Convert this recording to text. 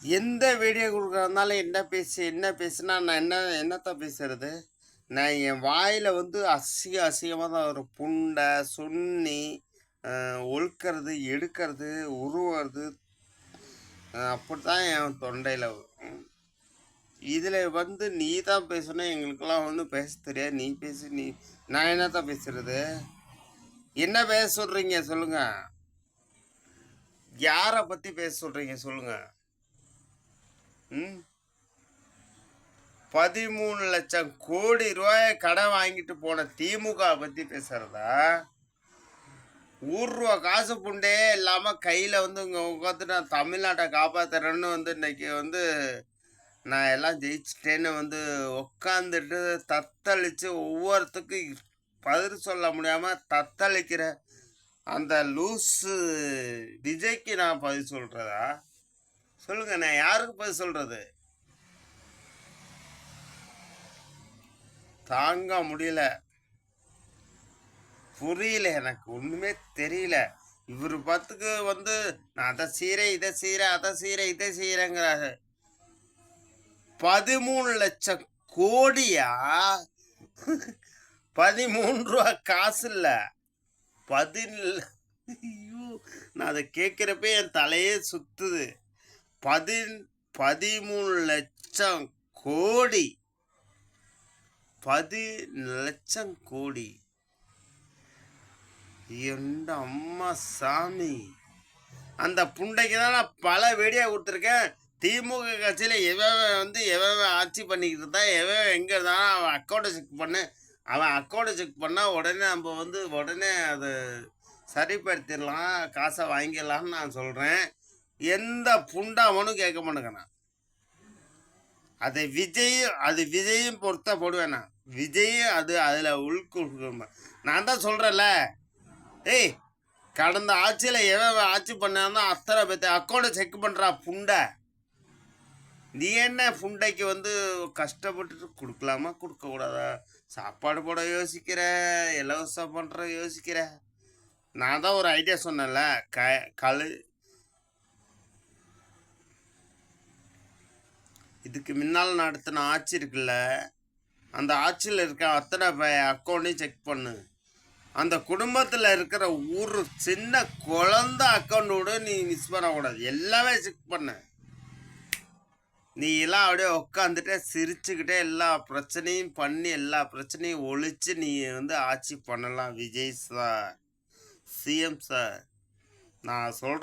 எந்த வீடியோ குடுக்குறதுனாலும் என்ன பேசுனா நான் என்னத்த பேசுறது? நான் என் வாயில வந்து அசிங்கமா தான் வரும். புண்ட, சொறி, ஒழுக்கறது, எடுக்கறது, உருவுறது அப்படித்தான் என் தொண்டையில வரும். இதில வந்து நீ தான் பேசணும், எங்களுக்கெல்லாம் ஒண்ணும் பேச தெரியாது. நீ பேசு நீ நான் என்னத்த பேசுறது? என்ன பேச சொல்றீங்க சொல்லுங்க? யார பத்தி பேச சொல்றீங்க சொல்லுங்க? ம். 13,00,000 கோடி ரூபாய கடன் வாங்கிட்டு போன திமுக பத்தி பேசுறதா? ரூ. காசு புண்டே இல்லாம கையில வந்து இங்க உட்காந்து நான் தமிழ்நாட்ட காப்பாத்துறேன்னு வந்து இன்னைக்கு வந்து நான் எல்லாம் ஜெயிச்சுட்டேன்னு வந்து உட்காந்துட்டு தத்தளிச்சு ஒவ்வொருத்துக்கும் பதில் சொல்ல முடியாம தத்தளிக்கிற அந்த லூசு விஜய்க்கு நான் பதில் சொல்றதா? சொல்லுங்க, நான் யாருக்கு பதில் சொல்றது? தாங்க முடியல. புரியல, எனக்கு ஒண்ணுமே தெரியல. இவரு பாத்துக்கு வந்து நான் அதை செய்யறேன், இதை செய்யறேன், அதை செய்யறேன், இதை செய்யறேங்கிறாரு. 13,00,000 கோடியா? 13 ரூபா காசு இல்ல. ஐயோ, நான் அதை கேட்கிறப்ப என் தலையே சுத்துது. 13,00,000 கோடி. 10,00,000 கோடி. எந்த அம்மா சாமி, அந்த புண்டைக்கு தான் நான் பல வீடியோ கொடுத்துருக்கேன். திமுக கட்சியில் எவன் ஆட்சி பண்ணிக்கிட்டு இருந்தான், எவன் எங்கே இருந்தாலும் அவன் அக்கௌண்ட்டை செக் பண்ணு. அவன் அக்கௌண்ட்டை செக் பண்ணால் உடனே நம்ம வந்து உடனே அதை சரிப்படுத்திடலாம், காசை வாங்கிடலான்னு நான் சொல்கிறேன். எந்த புண்டாமனும் கேட்க மாட்டேங்கிறான். அது விஜயும் பொறுத்த போடுவேன். விஜயும் அதில் உள்கொடுக்க நான் தான் சொல்கிறேன்ல. ஏய், கடந்த ஆட்சியில் எவன் ஆட்சி பண்ணானோ அத்தனை பேர்த்த அக்கௌண்ட்டை செக் பண்ணுறா புண்டை. நீ என்ன புண்டைக்கு வந்து கஷ்டப்பட்டுட்டு கொடுக்கலாமா கொடுக்கக்கூடாதா? சாப்பாடு போட யோசிக்கிற, இலவசம் பண்ணுற யோசிக்கிற. நான் தான் ஒரு ஐடியா சொன்னேன்ல, இதுக்கு முன்னால் நடத்தின ஆட்சி இருக்குல்ல, அந்த ஆட்சியில் இருக்க அத்தனை அக்கௌண்ட்டையும் செக் பண்ணு. அந்த குடும்பத்தில் இருக்கிற ஒரு சின்ன குழந்தை அக்கௌண்ட்டோட நீ மிஸ் பண்ணக்கூடாது. எல்லாமே செக் பண்ண. நீ எல்லாம் அப்படியே உட்காந்துட்டே சிரிச்சுக்கிட்டே எல்லா பிரச்சனையும் பண்ணி எல்லா பிரச்சனையும் ஒழிச்சு நீ வந்து ஆட்சி பண்ணலாம். விஜய் சார், சிஎம் சார், நான் சொல்கிறேன்.